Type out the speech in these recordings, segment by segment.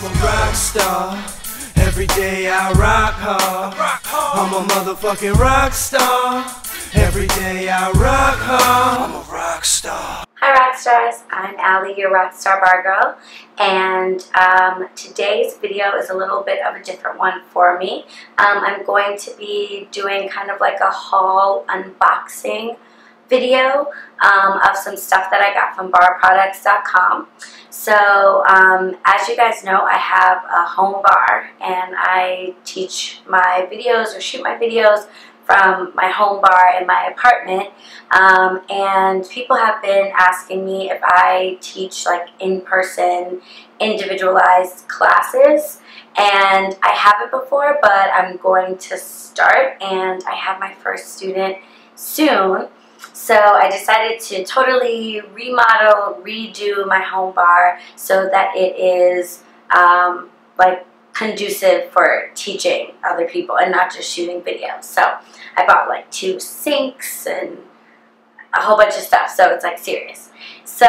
I'm a rock star. Every day I rock hard. I'm a motherfucking rock star. Every day I rock hard. I'm a rock star. Hi Rockstars, I'm Aly, your Rockstar bar girl, and today's video is a little bit of a different one for me. I'm going to be doing kind of like a haul unboxing video of some stuff that I got from barproducts.com. So as you guys know, I have a home bar and I teach my videos or shoot my videos from my home bar in my apartment, and people have been asking me if I teach like in-person individualized classes, and I haven't before, but I'm going to start and I have my first student soon. So I decided to totally remodel, redo my home bar so that it is like conducive for teaching other people and not just shooting videos. So I bought like 2 sinks and a whole bunch of stuff, so it's like serious. So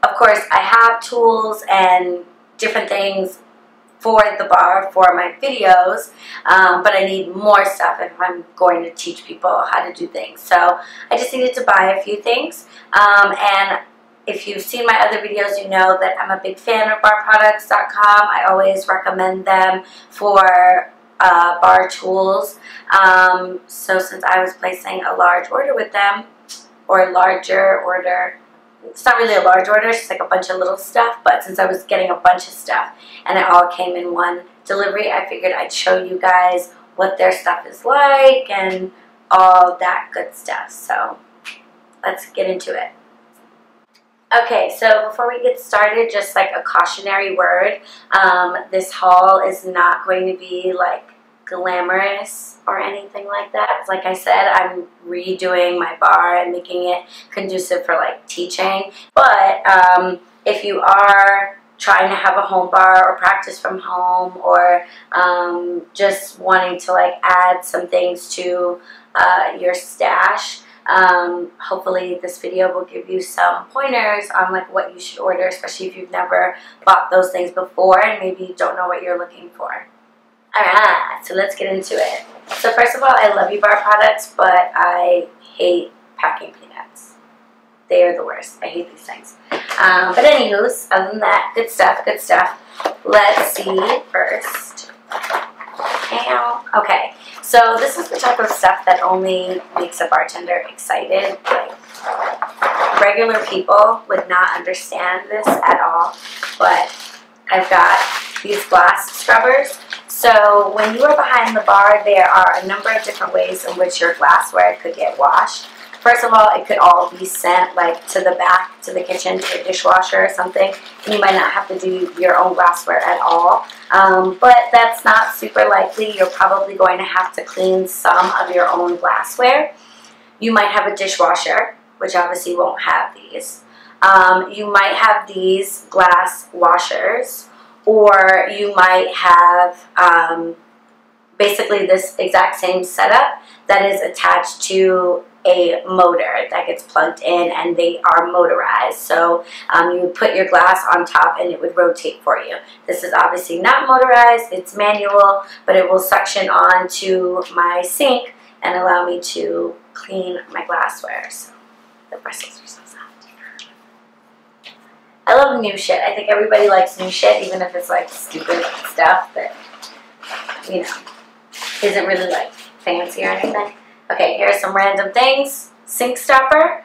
of course I have tools and different things for the bar for my videos, but I need more stuff if I'm going to teach people how to do things. So I just needed to buy a few things, and if you've seen my other videos, you know that I'm a big fan of barproducts.com. I always recommend them for bar tools. So since I was placing a large order with them, or a larger order, it's not really a large order, it's just like a bunch of little stuff, but since I was getting a bunch of stuff and it all came in one delivery, I figured I'd show you guys what their stuff is like and all that good stuff. So let's get into it. Okay, so before we get started, just like a cautionary word, this haul is not going to be like glamorous or anything like that. Like I said, I'm redoing my bar and making it conducive for like teaching. But if you are trying to have a home bar or practice from home, or just wanting to like add some things to your stash, hopefully this video will give you some pointers on like what you should order, especially if you've never bought those things before and maybe you don't know what you're looking for. Alright, so let's get into it. So first of all, I love you bar products, but I hate packing peanuts. They are the worst. I hate these things. But anywho's, other than that, good stuff, good stuff. Let's see first. Okay, so this is the type of stuff that only makes a bartender excited. Like, regular people would not understand this at all, but I've got these glass scrubbers. So when you are behind the bar, there are a number of different ways in which your glassware could get washed. First of all, it could all be sent like to the back, to the kitchen, to the dishwasher or something. And you might not have to do your own glassware at all. But that's not super likely. You're probably going to have to clean some of your own glassware. You might have a dishwasher, which obviously won't have these. You might have these glass washers, or you might have basically this exact same setup that is attached to a motor that gets plugged in, and they are motorized. So you would put your glass on top and it would rotate for you. This is obviously not motorized, it's manual, but it will suction on to my sink and allow me to clean my glassware. So the bristles are so soft. I love new shit. I think everybody likes new shit, even if it's like stupid stuff that, you know, isn't really like fancy or anything. Okay, here are some random things. Sink stopper.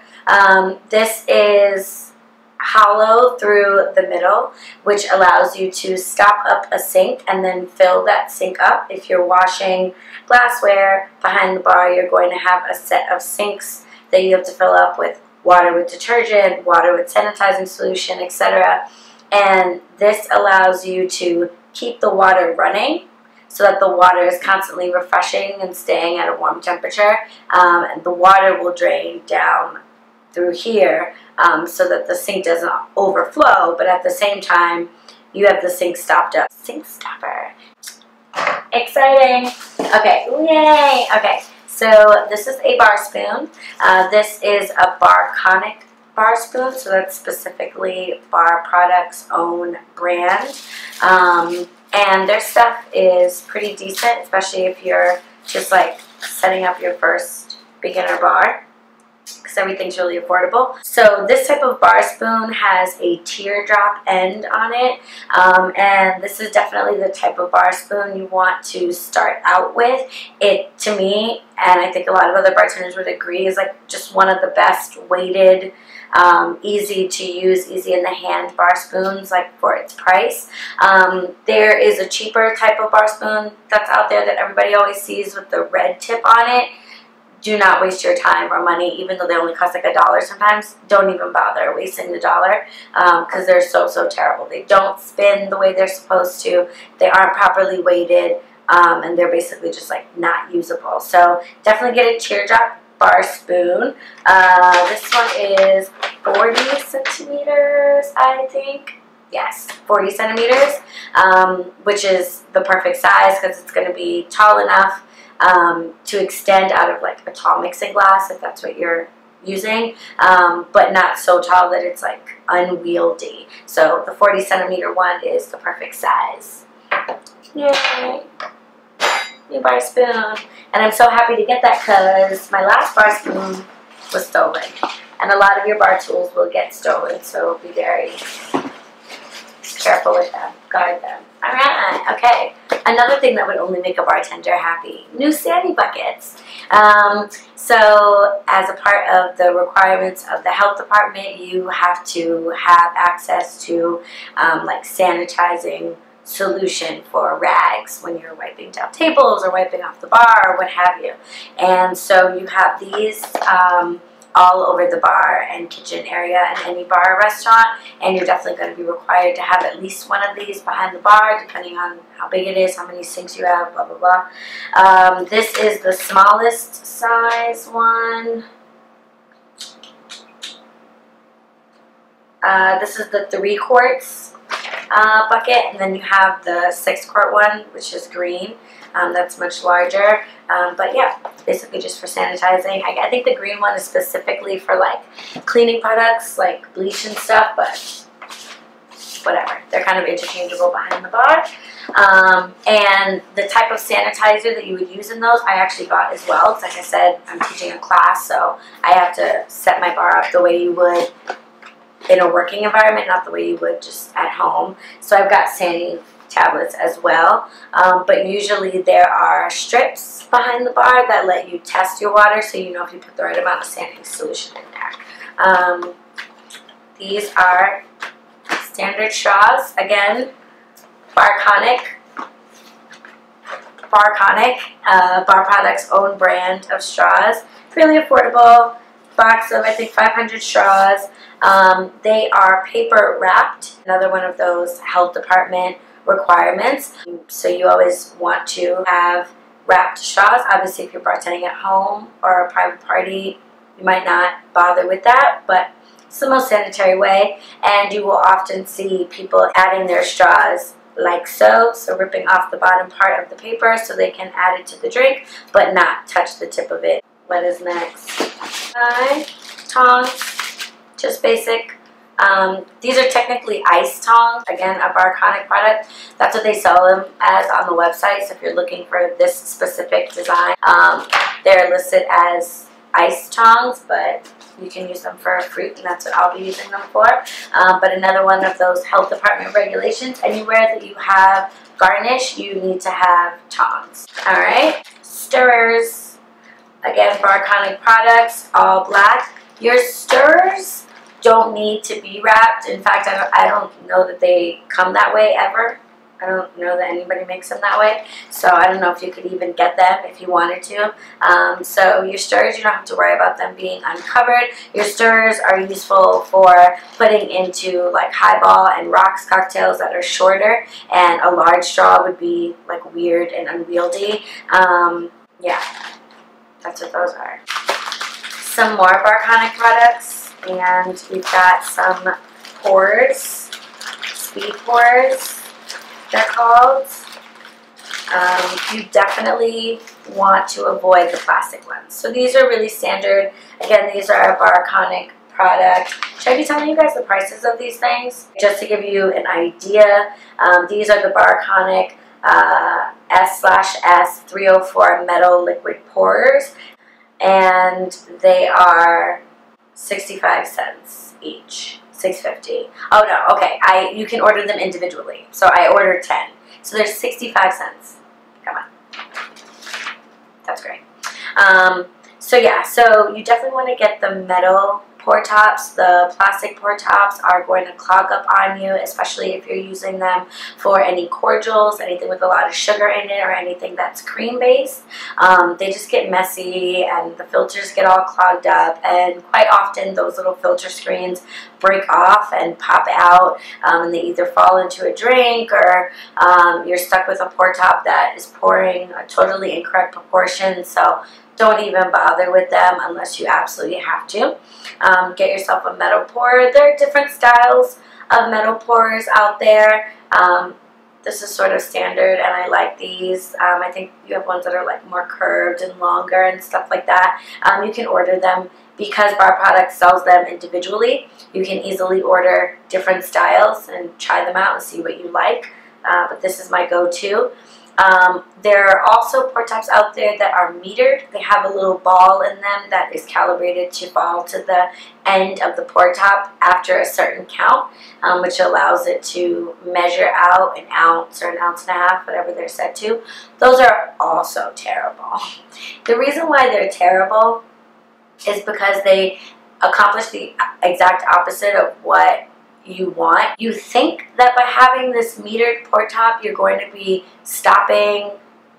This is hollow through the middle, which allows you to stop up a sink and then fill that sink up. If you're washing glassware behind the bar, you're going to have a set of sinks that you have to fill up with water with detergent, water with sanitizing solution, etc. And this allows you to keep the water running so that the water is constantly refreshing and staying at a warm temperature. And the water will drain down through here so that the sink doesn't overflow, but at the same time you have the sink stopped up. Sink stopper. Exciting. Okay, yay. Okay. So this is a bar spoon. This is a Barconic bar spoon, so that's specifically Bar Products' own brand. And their stuff is pretty decent, especially if you're just like setting up your first beginner bar, because everything's really affordable. So this type of bar spoon has a teardrop end on it, and this is definitely the type of bar spoon you want to start out with. It, to me, and I think a lot of other bartenders would agree, is like just one of the best weighted, easy to use, easy in the hand bar spoons, like for its price. There is a cheaper type of bar spoon that's out there that everybody always sees with the red tip on it. Do not waste your time or money, even though they only cost like $1 sometimes. Don't even bother wasting the $1, because they're so terrible. They don't spin the way they're supposed to. They aren't properly weighted, and they're basically just like not usable. So definitely get a teardrop bar spoon. This one is 40 centimeters, I think. Yes, 40 centimeters, which is the perfect size because it's going to be tall enough to extend out of like a tall mixing glass, if that's what you're using, but not so tall that it's like unwieldy. So the 40 centimeter one is the perfect size. Yay! New bar spoon. And I'm so happy to get that because my last bar spoon was stolen. And a lot of your bar tools will get stolen, so be very careful with them. Guard them. Alright, okay. Another thing that would only make a bartender happy, new Sandy buckets. So as a part of the requirements of the health department, you have to have access to like sanitizing solution for rags when you're wiping down tables or wiping off the bar or what have you. And so you have these all over the bar and kitchen area in any bar or restaurant, and you're definitely going to be required to have at least one of these behind the bar, depending on how big it is, how many sinks you have, blah blah blah. This is the smallest size one. This is the 3 quarts bucket, and then you have the 6 quart one, which is green. That's much larger, but yeah, basically just for sanitizing. I think the green one is specifically for like cleaning products, like bleach and stuff, but whatever. They're kind of interchangeable behind the bar. And the type of sanitizer that you would use in those, I actually got as well. Because like I said, I'm teaching a class, so I have to set my bar up the way you would in a working environment, not the way you would just at home. So I've got Sandy tablets as well, but usually there are strips behind the bar that let you test your water so you know if you put the right amount of sanding solution in there. These are standard straws, again, Barconic, Bar Products' own brand of straws. Really affordable, box of I think 500 straws. They are paper wrapped, another one of those health department requirements. So you always want to have wrapped straws. Obviously, if you're bartending at home or a private party, you might not bother with that, but it's the most sanitary way. And you will often see people adding their straws like so, ripping off the bottom part of the paper so they can add it to the drink, but not touch the tip of it. What is next? Tongs, just basic. These are technically ice tongs, again a Barconic product. That's what they sell them as on the website, so if you're looking for this specific design, they're listed as ice tongs, but you can use them for fruit, and that's what I'll be using them for. But another one of those health department regulations, anywhere that you have garnish, you need to have tongs. Alright, stirrers, again Barconic products, all black. Your stirrers don't need to be wrapped. In fact, I don't know that they come that way ever. I don't know that anybody makes them that way. So I don't know if you could even get them if you wanted to. So your stirrers, you don't have to worry about them being uncovered. Your stirrers are useful for putting into like highball and rocks cocktails that are shorter, and a large straw would be like weird and unwieldy. Yeah, that's what those are. Some more Barconic products. And we've got some pours, speed pours, they're called. You definitely want to avoid the plastic ones. So these are really standard. Again, these are Barconic product. Should I be telling you guys the prices of these things? Just to give you an idea, these are the Barconic S/S 304 metal liquid pourers, and they are 65 cents each. $6.50. Oh no, okay. You can order them individually. So I ordered 10. So there's 65 cents. Come on. That's great. So yeah, so you definitely want to get the metal pour tops. The plastic pour tops are going to clog up on you, especially if you're using them for any cordials, anything with a lot of sugar in it, or anything that's cream based. They just get messy and the filters get all clogged up, and quite often those little filter screens break off and pop out, and they either fall into a drink, or you're stuck with a pour top that is pouring a totally incorrect proportion. So don't even bother with them unless you absolutely have to. Get yourself a metal pourer. There are different styles of metal pourers out there. This is sort of standard, and I like these. I think you have ones that are like more curved and longer and stuff like that. You can order them because Bar Products sells them individually. You can easily order different styles and try them out and see what you like. But this is my go-to. There are also pour tops out there that are metered. They have a little ball in them that is calibrated to fall to the end of the pour top after a certain count, which allows it to measure out an ounce or an ounce and a half, whatever they're set to. Those are also terrible. The reason why they're terrible is because they accomplish the exact opposite of what you want. You think that by having this metered pour top, you're going to be stopping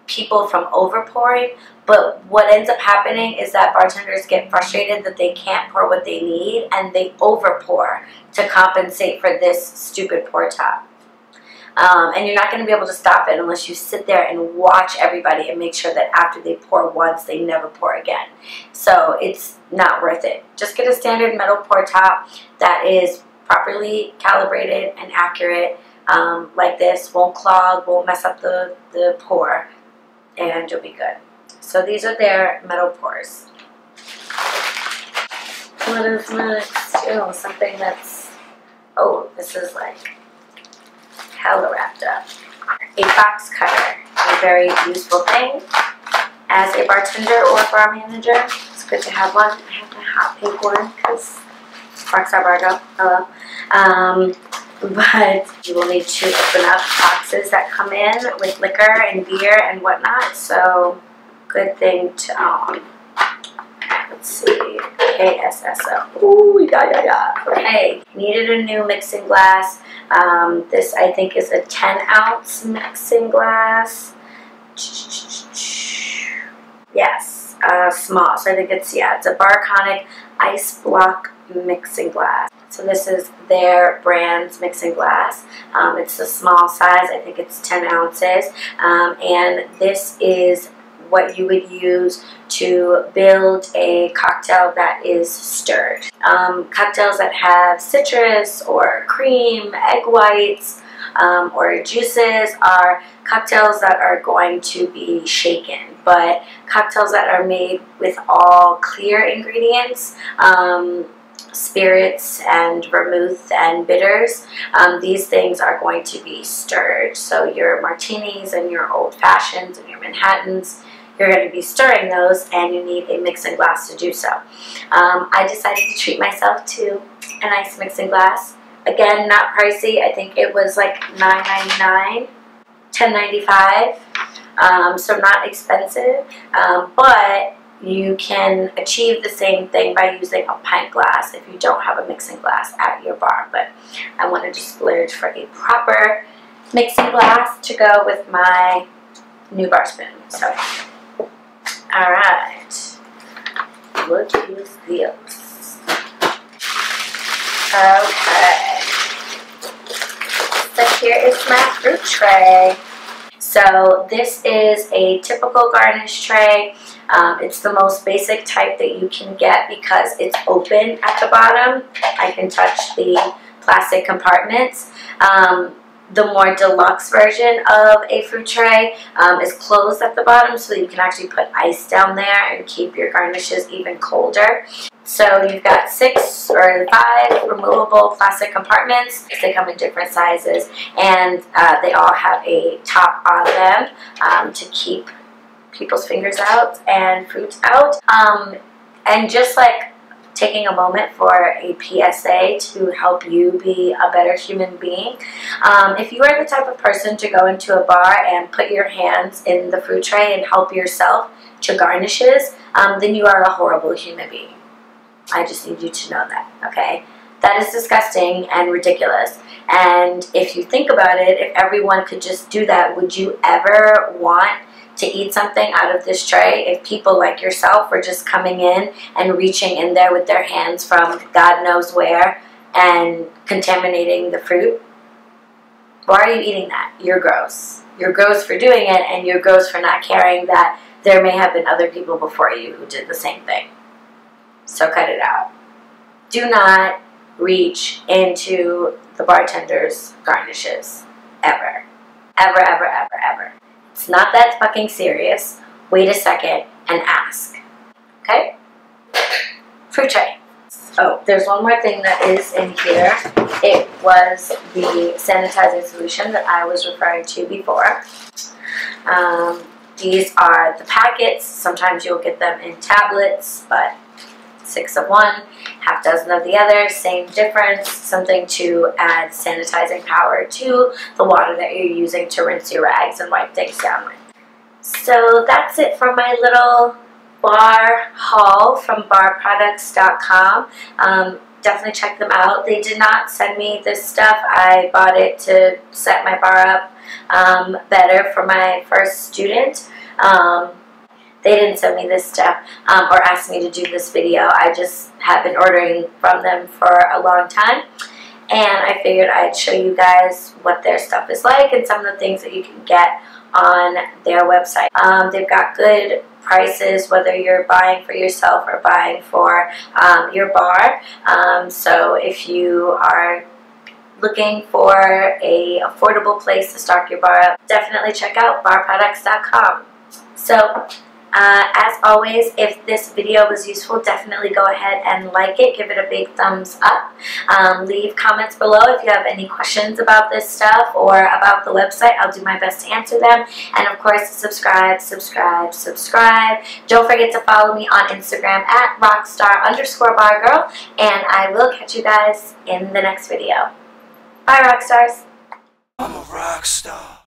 people from over pouring, but what ends up happening is that bartenders get frustrated that they can't pour what they need, and they over pour to compensate for this stupid pour top. And you're not going to be able to stop it unless you sit there and watch everybody and make sure that after they pour once, they never pour again. So it's not worth it. Just get a standard metal pour top that is properly calibrated and accurate, like this. Won't clog, won't mess up the pour, and you'll be good. So these are their metal pours. What is next? Oh, something that's, oh, this is like hella wrapped up. A box cutter, a very useful thing as a bartender or bar manager. It's good to have one. I have my hot pink one because ROCKSTAR Bargo, hello. But you will need to open up boxes that come in with liquor and beer and whatnot, so good thing to own. Let's see, KSSO. Ooh, yeah. Okay, needed a new mixing glass. This I think is a 10-ounce mixing glass. Yes, small, so I think it's, yeah, it's a Barconic Ice Block mixing glass. So this is their brand's mixing glass. It's a small size, I think it's 10 ounces. And this is what you would use to build a cocktail that is stirred. Cocktails that have citrus or cream, egg whites, or juices are cocktails that are going to be shaken. But cocktails that are made with all clear ingredients, spirits and vermouth and bitters, these things are going to be stirred. So your martinis and your old fashions and your Manhattans, you're going to be stirring those, and you need a mixing glass to do so. I decided to treat myself to a nice mixing glass. Again, not pricey. I think it was like $9.99, $10.95, so not expensive, but you can achieve the same thing by using a pint glass if you don't have a mixing glass at your bar. But I wanted to splurge for a proper mixing glass to go with my new bar spoon. So, alright, look at these deals. Okay, so here is my fruit tray. So this is a typical garnish tray. It's the most basic type that you can get because it's open at the bottom. I can touch the plastic compartments. The more deluxe version of a fruit tray is closed at the bottom, so you can actually put ice down there and keep your garnishes even colder. So you've got 6 or 5 removable plastic compartments. They come in different sizes, and they all have a top on them to keep people's fingers out and fruits out. And just like taking a moment for a PSA to help you be a better human being. If you are the type of person to go into a bar and put your hands in the fruit tray and help yourself to garnishes, then you are a horrible human being. I just need you to know that, okay? That is disgusting and ridiculous. And if you think about it, if everyone could just do that, would you ever want to eat something out of this tray? If people like yourself were just coming in and reaching in there with their hands from God knows where and contaminating the fruit, why are you eating that? You're gross. You're gross for doing it, and you're gross for not caring that there may have been other people before you who did the same thing. So cut it out. Do not reach into the bartender's garnishes. Ever. Ever, ever, ever, ever. It's not that fucking serious. Wait a second and ask. Okay? Fruit tray. Oh, there's one more thing that is in here. It was the sanitizing solution that I was referring to before. These are the packets. Sometimes you'll get them in tablets, but 6 of one, half dozen of the other, same difference, something to add sanitizing power to the water that you're using to rinse your rags and wipe things down with. So that's it for my little bar haul from barproducts.com. Definitely check them out. They did not send me this stuff. I bought it to set my bar up better for my first student. They didn't send me this stuff or ask me to do this video. I just have been ordering from them for a long time. And I figured I'd show you guys what their stuff is like and some of the things that you can get on their website. They've got good prices whether you're buying for yourself or buying for your bar. So if you are looking for a affordable place to stock your bar up, definitely check out barproducts.com. So as always, if this video was useful, definitely go ahead and like it, give it a big thumbs up. Leave comments below if you have any questions about this stuff or about the website. I'll do my best to answer them. And of course, subscribe, subscribe, subscribe. Don't forget to follow me on Instagram at rockstar_bargirl. And I will catch you guys in the next video. Bye, Rockstars. I'm a rock star.